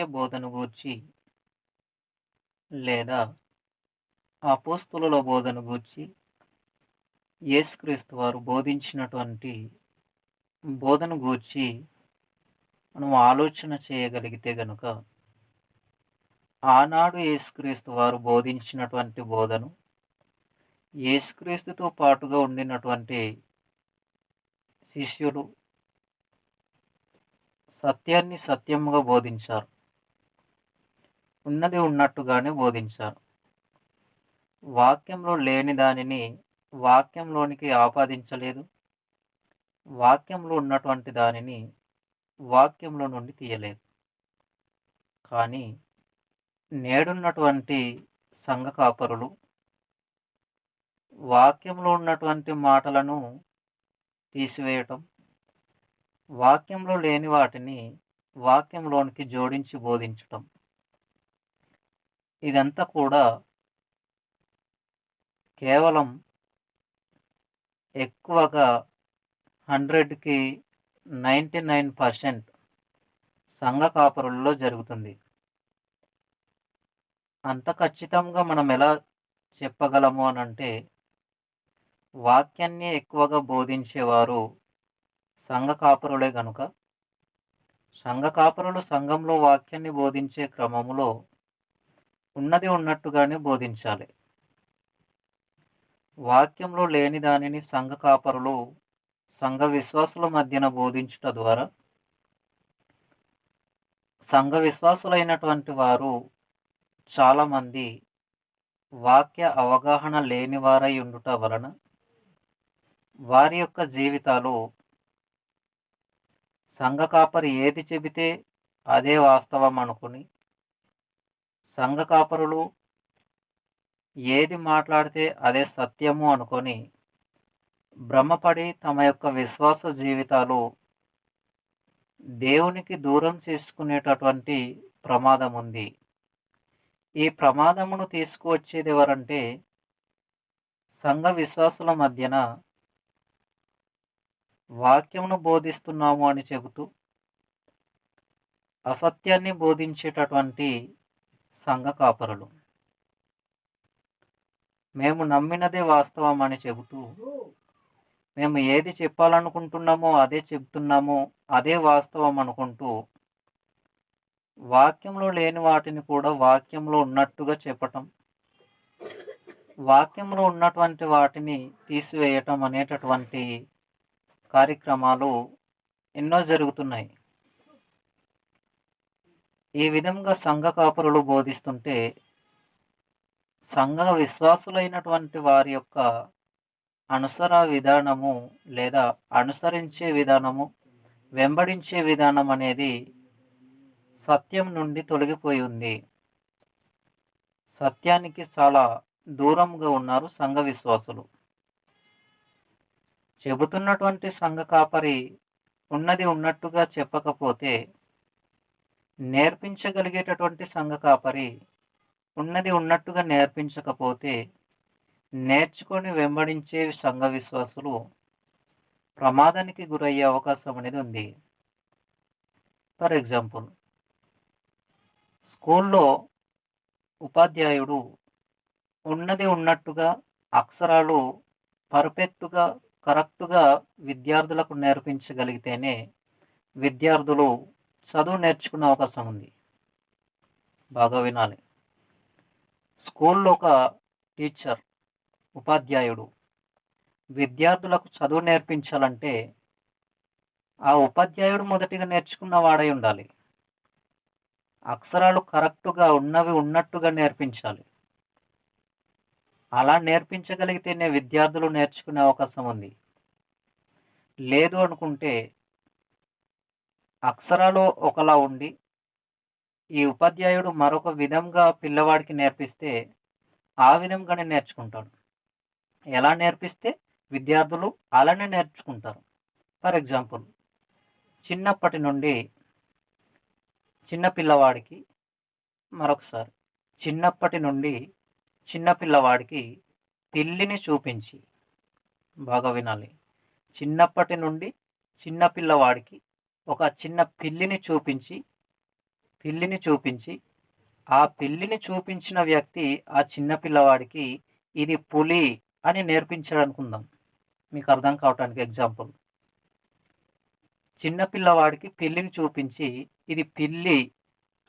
వాక్య బోధన గూర్చి లేదా అపోస్తులుల బోధన గూర్చి యేసుక్రీస్తు వారు బోధించినటువంటి బోధన గూర్చి మనం ఆలోచన చేయగలిగితే గనుక ఆనాడు యేసుక్రీస్తు వారు బోధించినటువంటి బోధను యేసుక్రీస్తుతో పాటుగా ఉండినటువంటి శిష్యులు సత్యాన్ని సత్యముగా బోధించారు. ఉన్నది ఉన్నట్టుగానే బోధించారు. వాక్యంలో లేని దానిని వాక్యంలోనికి ఆపాదించలేదు. వాక్యంలో ఉన్నటువంటి దానిని వాక్యంలో నుండి తీయలేదు. కానీ నేడున్నటువంటి సంఘ కాపరులు వాక్యంలో ఉన్నటువంటి మాటలను తీసివేయటం, వాక్యంలో లేని వాటిని వాక్యంలోనికి జోడించి బోధించటం, ఇదంతా కూడా కేవలం ఎక్కువగా 100కి 99% సంఘ కాపరుల్లో జరుగుతుంది. అంత ఖచ్చితంగా మనం ఎలా చెప్పగలము అనంటే, వాక్యాన్ని ఎక్కువగా బోధించేవారు సంఘ కాపరులే గనుక, సంఘ కాపరులు సంఘంలో వాక్యాన్ని బోధించే క్రమములో ఉన్నది ఉన్నట్టుగానే బోధించాలి. వాక్యంలో లేని దానిని సంఘ కాపరులు సంఘ విశ్వాసుల మధ్యన బోధించుట ద్వారా సంఘ విశ్వాసులైనటువంటి వారు చాలామంది వాక్య అవగాహన లేని వారై ఉండుట వలన వారి యొక్క జీవితాలు సంఘ కాపరి ఏది చెబితే అదే వాస్తవం అనుకుని, సంఘ కాపరులు ఏది మాట్లాడితే అదే సత్యము అనుకొని భ్రమపడి తమ యొక్క విశ్వాస జీవితాలు దేవునికి దూరం చేసుకునేటటువంటి ప్రమాదం ఉంది. ఈ ప్రమాదమును తీసుకువచ్చేది ఎవరంటే సంఘ విశ్వాసుల మధ్యన వాక్యమును బోధిస్తున్నాము అని చెబుతూ అసత్యాన్ని బోధించేటటువంటి సంఘ కాపరులు. మేము నమ్మినదే వాస్తవం అని చెబుతూ, మేము ఏది చెప్పాలనుకుంటున్నామో అదే చెబుతున్నాము, అదే వాస్తవం అనుకుంటూ వాక్యంలో లేని వాటిని కూడా వాక్యంలో ఉన్నట్టుగా చెప్పటం, వాక్యంలో ఉన్నటువంటి వాటిని తీసివేయటం అనేటటువంటి కార్యక్రమాలు ఎన్నో జరుగుతున్నాయి. ఈ విధంగా సంఘ కాపరులు బోధిస్తుంటే సంఘ విశ్వాసులైనటువంటి వారి యొక్క అనుసర విధానము లేదా అనుసరించే విధానము, వెంబడించే విధానం అనేది సత్యం నుండి తొలగిపోయి ఉంది. సత్యానికి చాలా దూరంగా ఉన్నారు సంఘ విశ్వాసులు. చెబుతున్నటువంటి సంఘ కాపరి ఉన్నది ఉన్నట్టుగా చెప్పకపోతే, నేర్పించగలిగేటటువంటి సంఘ కాపరి ఉన్నది ఉన్నట్టుగా నేర్పించకపోతే, నేర్చుకొని వెంబడించే సంఘ విశ్వాసులు ప్రమాదానికి గురయ్యే అవకాశం అనేది ఉంది. ఫర్ ఎగ్జాంపుల్, స్కూల్లో ఉపాధ్యాయుడు ఉన్నది ఉన్నట్టుగా అక్షరాలు పర్ఫెక్ట్గా కరెక్ట్గా విద్యార్థులకు నేర్పించగలిగితేనే విద్యార్థులు చదువు నేర్చుకునే అవకాశం ఉంది. బాగా వినాలి. స్కూల్లో ఒక టీచర్, ఉపాధ్యాయుడు విద్యార్థులకు చదువు నేర్పించాలంటే ఆ ఉపాధ్యాయుడు మొదటిగా నేర్చుకున్న వాడై ఉండాలి. అక్షరాలు కరెక్ట్గా ఉన్నవి ఉన్నట్టుగా నేర్పించాలి. అలా నేర్పించగలిగితేనే విద్యార్థులు నేర్చుకునే అవకాశం ఉంది. లేదు అనుకుంటే అక్షరాలు ఒకలా ఉండి ఈ ఉపాధ్యాయుడు మరొక విధంగా పిల్లవాడికి నేర్పిస్తే ఆ విధంగానే నేర్చుకుంటాడు. ఎలా నేర్పిస్తే విద్యార్థులు అలానే నేర్చుకుంటారు. ఫర్ ఎగ్జాంపుల్, చిన్నప్పటి నుండి చిన్న పిల్లవాడికి చిన్నప్పటి నుండి చిన్న పిల్లవాడికి పిల్లిని చూపించి, బాగా వినాలి, చిన్నప్పటి నుండి చిన్న పిల్లవాడికి ఒక చిన్న పిల్లిని చూపించి పిల్లిని చూపించి, ఆ పిల్లిని చూపించిన వ్యక్తి ఆ చిన్న పిల్లవాడికి ఇది పులి అని నేర్పించాడనుకుందాం. మీకు అర్థం కావటానికి ఎగ్జాంపుల్. చిన్న పిల్లవాడికి పిల్లిని చూపించి ఇది పిల్లి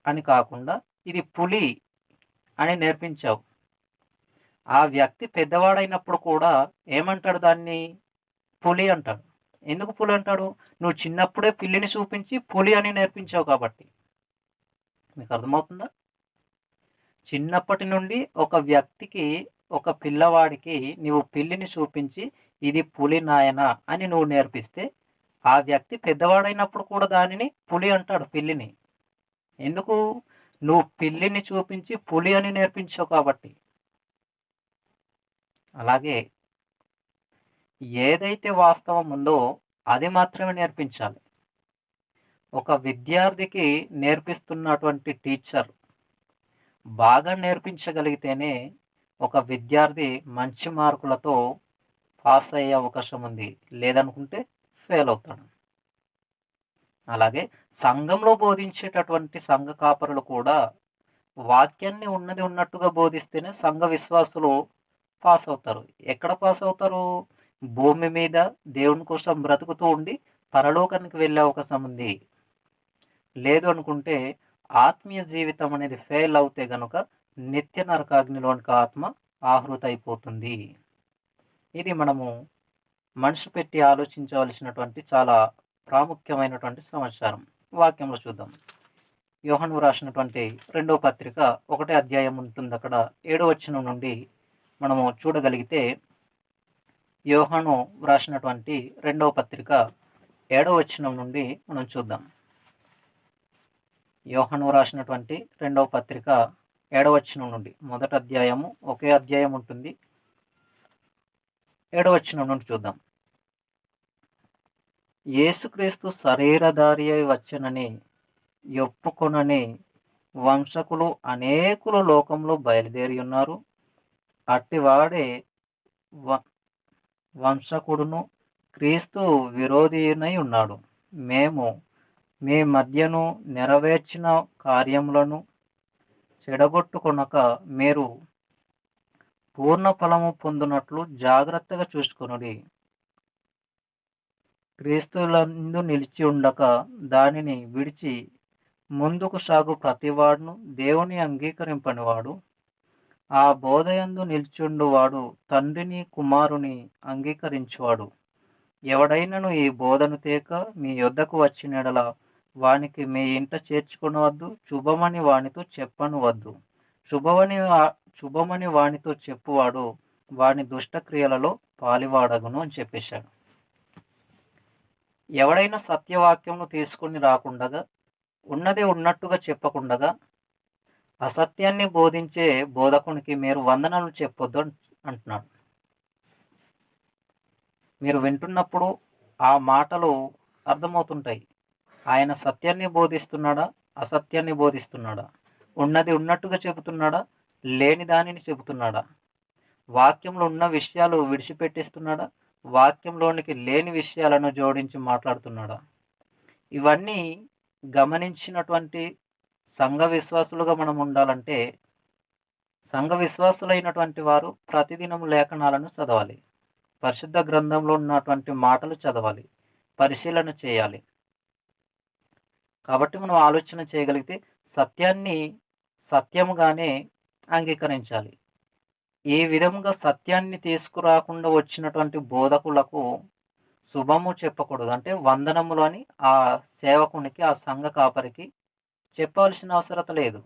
అని కాకుండా ఇది పులి అని నేర్పించావు. ఆ వ్యక్తి పెద్దవాడైనప్పుడు కూడా ఏమంటాడు దాన్ని? పులి అంటాడు. ఎందుకు పులి అంటాడు? నువ్వు చిన్నప్పుడే పిల్లిని చూపించి పులి అని నేర్పించావు కాబట్టి. మీకు అర్థమవుతుందా? చిన్నప్పటి నుండి ఒక వ్యక్తికి, ఒక పిల్లవాడికి నీవు పిల్లిని చూపించి ఇది పులి నాయనా అని నువ్వు నేర్పిస్తే, ఆ వ్యక్తి పెద్దవాడైనప్పుడు కూడా దానిని పులి అంటాడు, పిల్లిని. ఎందుకు? నువ్వు పిల్లిని చూపించి పులి అని నేర్పించావు కాబట్టి. అలాగే ఏదైతే వాస్తవం ఉందో అది మాత్రమే నేర్పించాలి. ఒక విద్యార్థికి నేర్పిస్తున్నటువంటి టీచర్ బాగా నేర్పించగలిగితేనే ఒక విద్యార్థి మంచి మార్కులతో పాస్ అయ్యే అవకాశం ఉంది. లేదనుకుంటే ఫెయిల్ అవుతాడు. అలాగే సంఘంలో బోధించేటటువంటి సంఘ కాపరులు కూడా వాక్యాన్ని ఉన్నది ఉన్నట్టుగా బోధిస్తేనే సంఘ విశ్వాసులు పాస్ అవుతారు. ఎక్కడ పాస్ అవుతారు? భూమి మీద దేవుని కోసం బ్రతుకుతూ ఉండి పరలోకానికి వెళ్ళే అవకాశం ఉంది. లేదు అనుకుంటే ఆత్మీయ జీవితం అనేది ఫెయిల్ అవుతే గనుక నిత్య నరకాగ్నిలోనికి ఆత్మ ఆహృతైపోతుంది. ఇది మనము మనసు పెట్టి ఆలోచించవలసినటువంటి చాలా ప్రాముఖ్యమైనటువంటి సమాచారం. వాక్యంలో చూద్దాం. యోహాను రాసినటువంటి 2వ పత్రిక 1వ అధ్యాయం ఉంటుంది. అక్కడ 7వ వచనం నుండి మనము చూడగలిగితే, యోహాను రాసినటువంటి 2వ పత్రిక 7వ వచనం నుండి మనం చూద్దాం. యోహాను రాసినటువంటి 2వ పత్రిక 7వ వచనం నుండి, మొదటి అధ్యాయము ఒకే అధ్యాయం ఉంటుంది. 7వ వచనం నుండి చూద్దాం. యేసుక్రీస్తు శరీరధారి అయి వచ్చెనని ఒప్పుకొనని వంశకులు అనేకులు లోకంలో బయలుదేరి ఉన్నారు. అట్టివాడే వంశకుడును క్రీస్తు విరోధినై ఉన్నాడు. మేము మీ మధ్యను నెరవేర్చిన కార్యములను చెడగొట్టుకొనక మీరు పూర్ణ ఫలము పొందునట్లు జాగ్రత్తగా చూసుకొనుడి. క్రీస్తులందు నిలిచి ఉండక దానిని విడిచి ముందుకు సాగు ప్రతివాడును దేవుని అంగీకరింపనివాడు. ఆ బోధయందు నిలిచుండువాడు తండ్రిని కుమారుని అంగీకరించువాడు. ఎవడైనను ఈ బోధను తేక మీ యొద్దకు వచ్చినడల వానికి మీ ఇంట చేర్చుకొనవద్దు. శుభమని వానితో చెప్పనవద్దు. శుభమని వానితో చెప్పువాడు వాని దుష్టక్రియలలో పాలివాడగును అని చెప్పేశాడు. ఎవడైనా సత్యవాక్యమును తీసుకుని రాకుండగా, ఉన్నది ఉన్నట్టుగా చెప్పకుండగా, అసత్యాన్ని బోధించే బోధకునికి మీరు వందనాలు చెప్పొద్దు అంటున్నాడు. మీరు వింటున్నప్పుడు ఆ మాటలు అర్థమవుతుంటాయి. ఆయన సత్యాన్ని బోధిస్తున్నాడా, అసత్యాన్ని బోధిస్తున్నాడా? ఉన్నది ఉన్నట్టుగా చెబుతున్నాడా, లేని దానిని చెబుతున్నాడా? వాక్యంలో ఉన్న విషయాలు విడిచిపెట్టేస్తున్నాడా, వాక్యంలోనికి లేని విషయాలను జోడించి మాట్లాడుతున్నాడా? ఇవన్నీ గమనించినటువంటి సంఘ విశ్వాసులుగా మనం ఉండాలంటే, సంఘ విశ్వాసులైనటువంటి వారు ప్రతిదినం లేఖనాలను చదవాలి. పరిశుద్ధ గ్రంథంలో ఉన్నటువంటి మాటలు చదవాలి, పరిశీలన చేయాలి. కాబట్టి మనం ఆలోచన చేయగలిగితే సత్యాన్ని సత్యముగానే అంగీకరించాలి. ఈ విధంగా సత్యాన్ని తీసుకురాకుండా వచ్చినటువంటి బోధకులకు శుభము చెప్పకూడదు. అంటే వందనములు అని ఆ సేవకునికి, ఆ సంఘ కాపరికి చెప్పవలసిన అవసరత లేదు.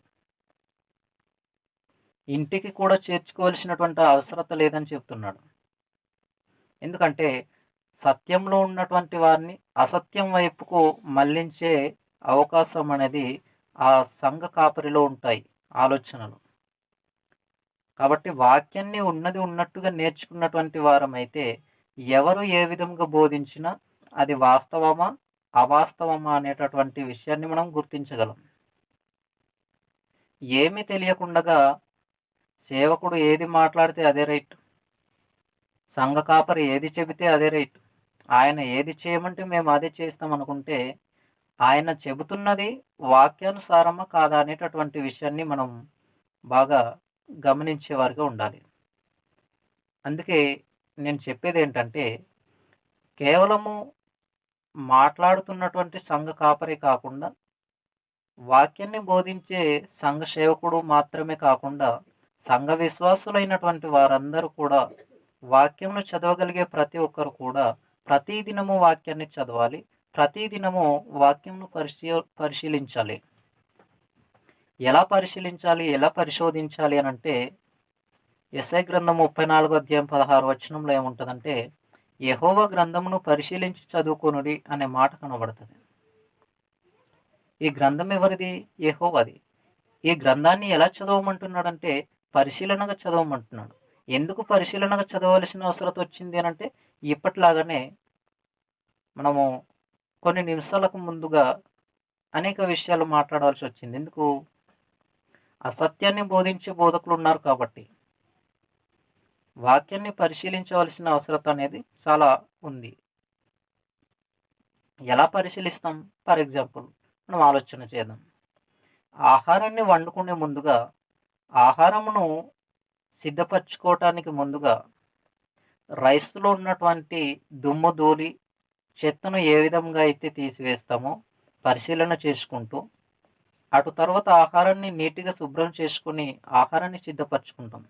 ఇంటికి కూడా చేర్చుకోవాల్సినటువంటి అవసరత లేదని చెప్తున్నాడు. ఎందుకంటే సత్యంలో ఉన్నటువంటి వారిని అసత్యం వైపుకు మళ్లించే అవకాశం అనేది ఆ సంఘ కాపరిలో ఉంటాయి ఆలోచనలు. కాబట్టి వాక్యాన్ని ఉన్నది ఉన్నట్టుగా నేర్చుకున్నటువంటి వారమైతే ఎవరు ఏ విధంగా బోధించినా అది వాస్తవమా అవాస్తవమా అనేటటువంటి విషయాన్ని మనం గుర్తించగలం. ఏమీ తెలియకుండగా సేవకుడు ఏది మాట్లాడితే అదే రైట్, సంఘ కాపరి ఏది చెబితే అదే రైట్, ఆయన ఏది చేయమంటే మేము అదే చేస్తాం అనుకుంటే ఆయన చెబుతున్నది వాక్యానుసారమా కాదా అనేటటువంటి విషయాన్ని మనం బాగా గమనించేవారుగా ఉండాలి. అందుకే నేను చెప్పేదేంటంటే, కేవలము మాట్లాడుతున్నటువంటి సంఘ కాపరే కాకుండా, వాక్యాన్ని బోధించే సంఘ సేవకుడు మాత్రమే కాకుండా, సంఘ విశ్వాసులైనటువంటి వారందరూ కూడా వాక్యమును చదవగలిగే ప్రతి ఒక్కరు కూడా ప్రతిదినము వాక్యాన్ని చదవాలి. ప్రతిదినము వాక్యమును పరిశీలించాలి. ఎలా పరిశీలించాలి? ఎలా పరిశోధించాలి అనంటే, యెషయా గ్రంథం 34 అధ్యాయం 16 వచనంలో ఏముంటదంటే, యెహోవా గ్రంథమును పరిశీలించి చదువుకొనుడి అనే మాట కనబడతది. ఈ గ్రంథం ఎవరిది? యెహోవాది. ఈ గ్రంథాన్ని ఎలా చదవమంటున్నాడంటే, పరిశీలనగా చదవమంటున్నాడు. ఎందుకు పరిశీలనగా చదవవలసిన అవసరం వచ్చింది అనంటే, ఇప్పటిలాగానే మనము కొన్ని నిమిషాలకు ముందుగా అనేక విషయాలు మాట్లాడాల్సి వచ్చింది. ఎందుకు? అసత్యాన్ని బోధించే బోధకులు ఉన్నారు కాబట్టి. వాక్యాన్ని పరిశీలించవలసిన అవసరత అనేది చాలా ఉంది. ఎలా పరిశీలిస్తాం? ఫర్ ఎగ్జాంపుల్ మనం ఆలోచన చేద్దాం. ఆహారాన్ని వండుకునే ముందుగా, ఆహారమును సిద్ధపరచుకోవటానికి ముందుగా రైస్‌లో ఉన్నటువంటి దుమ్ము, ధూళి, చెత్తను ఏ విధంగా అయితే తీసివేస్తామో పరిశీలన చేసుకుంటూ, అటు తర్వాత ఆహారాన్ని నీట్‌గా శుభ్రం చేసుకొని ఆహారాన్ని సిద్ధపరచుకుంటాం.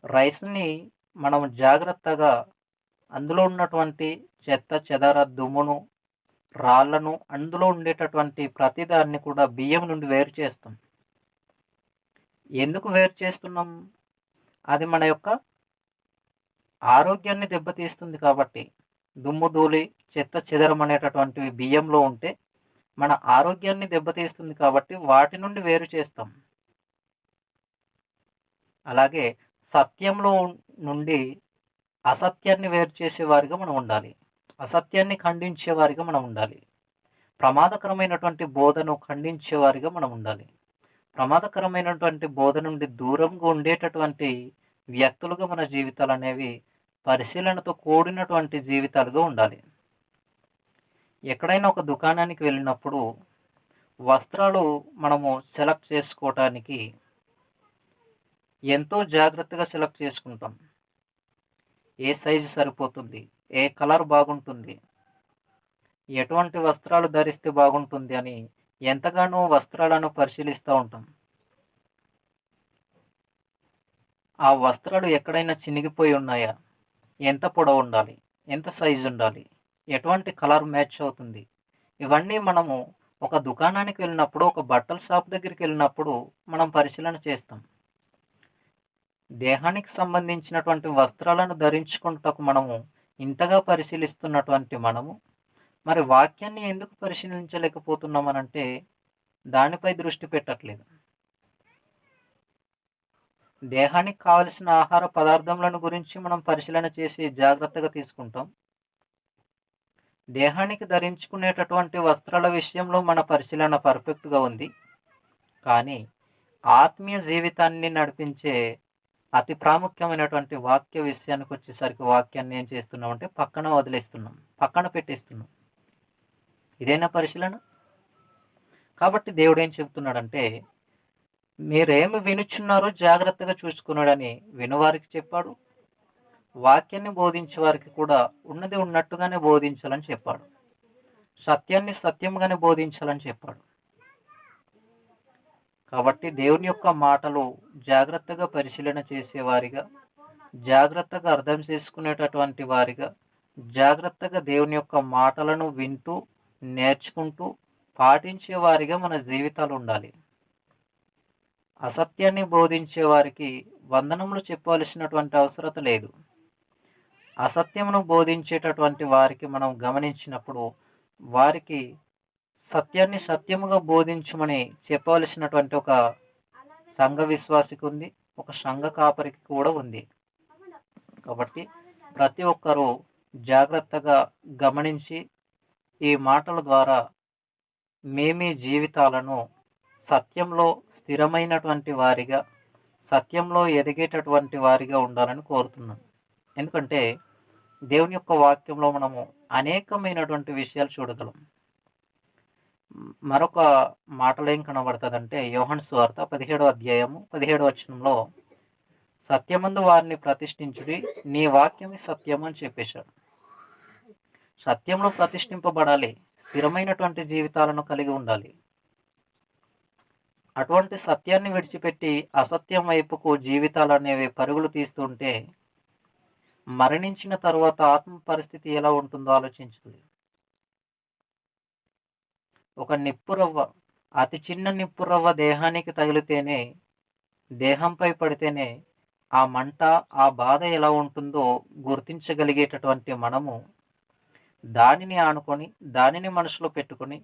రైస్‌ని మనం జాగ్రత్తగా అందులో ఉన్నటువంటి చెత్త, చెదార, దుమ్మును, రాళ్ళను, అందులో ఉండేటటువంటి ప్రతిదాన్ని కూడా బియ్యం నుండి వేరు చేస్తాం. ఎందుకు వేరు చేస్తున్నాం? అది మన యొక్క ఆరోగ్యాన్ని దెబ్బతీస్తుంది కాబట్టి. దుమ్ము, ధూళి, చెత్త, చెదరం అనేటటువంటివి బియ్యంలో ఉంటే మన ఆరోగ్యాన్ని దెబ్బతీస్తుంది కాబట్టి వాటి నుండి వేరు చేస్తాం. అలాగే సత్యంలో నుండి అసత్యాన్ని వేరు చేసేవారిగా మనం ఉండాలి. అసత్యాన్ని ఖండించేవారిగా మనం ఉండాలి. ప్రమాదకరమైనటువంటి బోధను ఖండించేవారిగా మనం ఉండాలి. ప్రమాదకరమైనటువంటి బోధ నుండి దూరంగా ఉండేటటువంటి వ్యక్తులుగా మన జీవితాలనేవి పరిశీలనతో కూడినటువంటి జీవితాలుగా ఉండాలి. ఎక్కడైనా ఒక దుకాణానికి వెళ్ళినప్పుడు వస్త్రాలు మనము సెలెక్ట్ చేసుకోవటానికి ఎంతో జాగ్రత్తగా సెలెక్ట్ చేసుకుంటాం. ఏ సైజు సరిపోతుంది? ఏ కలర్ బాగుంటుంది? ఎటువంటి వస్త్రాలు ధరిస్తే బాగుంటుంది అని ఎంతగానో వస్త్రాలను పరిశీలిస్తూ ఉంటాం. ఆ వస్త్రాలు ఎక్కడైనా చినిగిపోయి ఉన్నాయా? ఎంత పొడవు ఉండాలి? ఎంత సైజు ఉండాలి? ఎటువంటి కలర్ మ్యాచ్ అవుతుంది? ఇవన్నీ మనము ఒక దుకాణానికి వెళ్ళినప్పుడు, ఒక బట్టల షాప్ దగ్గరికి వెళ్ళినప్పుడు మనం పరిశీలన చేస్తాం. దేహానికి సంబంధించినటువంటి వస్త్రాలను ధరించుకుంటకు మనము ఇంతగా పరిశీలిస్తున్నటువంటి మనము, మరి వాక్యాన్ని ఎందుకు పరిశీలించలేకపోతున్నామనంటే దానిపై దృష్టి పెట్టట్లేదు. దేహానికి కావలసిన ఆహార పదార్థములను గురించి మనం పరిశీలన చేసి జాగ్రత్తగా తీసుకుంటాం. దేహానికి ధరించుకునేటటువంటి వస్త్రాల విషయంలో మన పరిశీలన పర్ఫెక్ట్‌గా ఉంది. కానీ ఆత్మీయ జీవితాన్ని నడిపించే అతి ప్రాముఖ్యమైనటువంటి వాక్య విషయానికి వచ్చేసరికి వాక్యాన్ని ఏం చేస్తున్నామంటే పక్కన వదిలేస్తున్నాం. పక్కన పెట్టేస్తున్నాం. ఇదేనా పరిశీలన? కాబట్టి దేవుడేం చెప్తున్నాడంటే, మీరేమి వినుచున్నారో జాగ్రత్తగా చూసుకొనుడని వినువారికి చెప్పాడు. వాక్యాన్ని బోధించే వారికి కూడా ఉన్నది ఉన్నట్టుగానే బోధించాలని చెప్పాడు. సత్యాన్ని సత్యంగానే బోధించాలని చెప్పాడు. కాబట్టి దేవుని యొక్క మాటలు జాగ్రత్తగా పరిశీలన చేసేవారిగా, జాగ్రత్తగా అర్థం చేసుకునేటటువంటి వారిగా, జాగ్రత్తగా దేవుని యొక్క మాటలను వింటూ, నేర్చుకుంటూ, పాటించేవారిగా మన జీవితాలు ఉండాలి. అసత్యాన్ని బోధించే వారికి వందనములు చెప్పవలసినటువంటి అవసరత లేదు. అసత్యమును బోధించేటటువంటి వారికి మనం గమనించినప్పుడు వారికి సత్యాన్ని సత్యముగా బోధించమని చెప్పవలసినటువంటి ఒక సంఘ విశ్వాసికి ఉంది. ఒక సంఘ కాపరికి కూడా ఉంది. కాబట్టి ప్రతి ఒక్కరూ జాగ్రత్తగా గమనించి ఈ మాటల ద్వారా మీ జీవితాలను సత్యంలో స్థిరమైనటువంటి వారిగా, సత్యంలో ఎదిగేటటువంటి వారిగా ఉండాలని కోరుతున్నాను. ఎందుకంటే దేవుని యొక్క వాక్యంలో మనము అనేకమైనటువంటి విషయాలు చూడగలం. మరొక మాటలో ఏం కనబడుతుందంటే యోహాను సువార్త 17వ అధ్యాయము 17వ వచనంలో సత్యమందు వారిని ప్రతిష్ఠించుడి, నీ వాక్యమే సత్యం అని చెప్పేశాడు. సత్యంలో ప్రతిష్ఠింపబడాలి, స్థిరమైనటువంటి జీవితాలను కలిగి ఉండాలి. అటువంటి సత్యాన్ని విడిచిపెట్టి అసత్యం వైపుకు జీవితాలు అనేవి పరుగులు తీస్తుంటే మరణించిన తరువాత ఆత్మ పరిస్థితి ఎలా ఉంటుందో ఆలోచించాలి. ఒక నిప్పురవ్వ, అతి చిన్న నిప్పురవ్వ దేహానికి తగిలితేనే, దేహంపై పడితేనే ఆ మంట, ఆ బాధ ఎలా ఉంటుందో గుర్తించగలిగేటటువంటి మనము దానిని ఆనుకొని, దానిని మనసులో పెట్టుకొని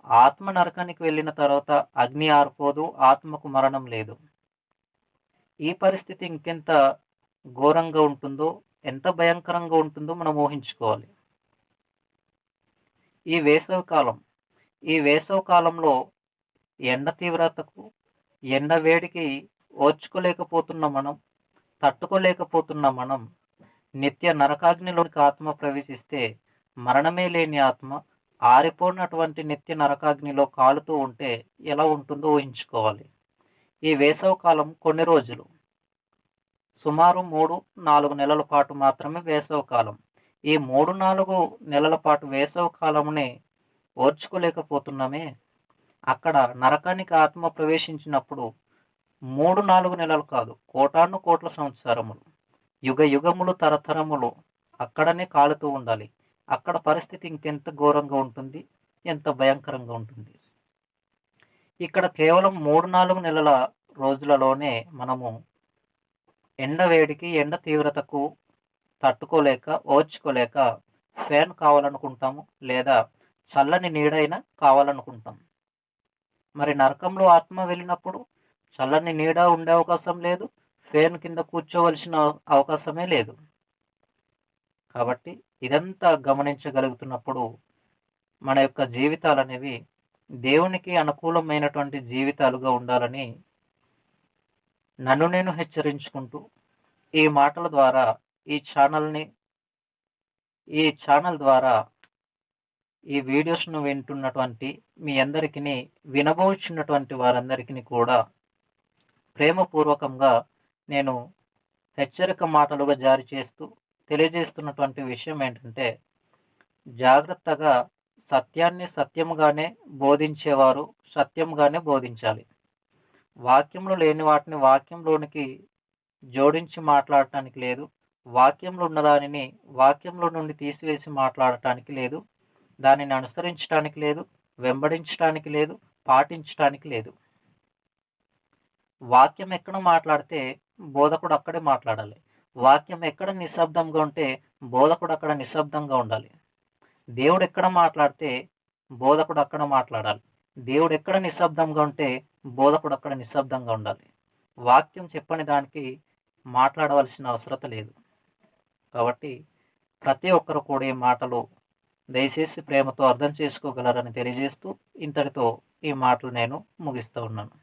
ఆత్మ నరకానికి వెళ్ళిన తర్వాత అగ్ని ఆరిపోదు, ఆత్మకు మరణం లేదు. ఈ పరిస్థితి ఇంకెంత ఘోరంగా ఉంటుందో, ఎంత భయంకరంగా ఉంటుందో మనం ఊహించుకోవాలి. ఈ వేసవి కాలంలో ఎండ తీవ్రతకు, ఎండ వేడికి ఓర్చుకోలేకపోతున్న మనం, తట్టుకోలేకపోతున్న మనం నిత్య నరకాగ్నిలోనికి ఆత్మ ప్రవేశిస్తే మరణమే లేని ఆత్మ ఆరిపోయినటువంటి నిత్య నరకాగ్నిలో కాలుతూ ఉంటే ఎలా ఉంటుందో ఊహించుకోవాలి. ఈ వేసవి కాలం కొన్ని రోజులు, సుమారు 3-4 నెలల పాటు మాత్రమే వేసవి కాలం. ఈ 3-4 నెలల పాటు వేసవి కాలమునే ఓర్చుకోలేకపోతున్నామే. అక్కడ నరకానికి ఆత్మ ప్రవేశించినప్పుడు 3-4 నెలలు కాదు, కోటాను కోట్ల సంవత్సరములు, యుగ యుగములు, తరతరములు అక్కడనే కాలుతూ ఉండాలి. అక్కడ పరిస్థితి ఇంకెంత ఘోరంగా ఉంటుంది, ఎంత భయంకరంగా ఉంటుంది. ఇక్కడ కేవలం 3-4 నెలల రోజులలోనే మనము ఎండ వేడికి, ఎండ తీవ్రతకు తట్టుకోలేక, ఓర్చుకోలేక ఫ్యాన్ కావాలనుకుంటాము, లేదా చల్లని నీడైనా కావాలనుకుంటాం. మరి నరకంలో ఆత్మ వెళ్ళినప్పుడు చల్లని నీడ ఉండే అవకాశం లేదు, ఫ్యాన్ కింద కూర్చోవలసిన అవకాశమే లేదు. కాబట్టి ఇదంతా గమనించగలుగుతున్నప్పుడు మన యొక్క జీవితాలు అనేవి దేవునికి అనుకూలమైనటువంటి జీవితాలుగా ఉండాలని నన్ను నేను హెచ్చరించుకుంటూ, ఈ మాటల ద్వారా ఈ ఛానల్ ద్వారా ఈ వీడియోస్ను వింటున్నటువంటి మీ అందరికీ, వినబోచున్నటువంటి వారందరికీ కూడా ప్రేమపూర్వకంగా నేను హెచ్చరిక మాటలుగా జారీ చేస్తూ తెలియజేస్తున్నటువంటి విషయం ఏంటంటే, జాగ్రత్తగా సత్యాన్ని సత్యముగానే బోధించేవారు సత్యముగానే బోధించాలి. వాక్యంలో లేని వాటిని వాక్యంలోనికి జోడించి మాట్లాడటానికి లేదు, వాక్యంలో ఉన్నదానిని వాక్యంలో నుండి తీసివేసి మాట్లాడటానికి లేదు, దానిని అనుసరించడానికి లేదు, వెంబడించడానికి లేదు, పాటించడానికి లేదు. వాక్యం ఎక్కడ మాట్లాడితే బోధకుడు అక్కడే మాట్లాడాలి. వాక్యం ఎక్కడ నిశ్శబ్దంగా ఉంటే బోధకుడు అక్కడ నిశ్శబ్దంగా ఉండాలి. దేవుడు ఎక్కడ మాట్లాడితే బోధకుడు అక్కడ మాట్లాడాలి. దేవుడు ఎక్కడ నిశ్శబ్దంగా ఉంటే బోధకుడు అక్కడ నిశ్శబ్దంగా ఉండాలి. వాక్యం చెప్పని దానికి మాట్లాడవలసిన అవసరం లేదు. కాబట్టి ప్రతి ఒక్కరు కూడా ఈ మాటలు దయచేసి ప్రేమతో అర్థం చేసుకోగలరని తెలియజేస్తూ ఇంతటితో ఈ మాటలు నేను ముగిస్తూ ఉన్నాను.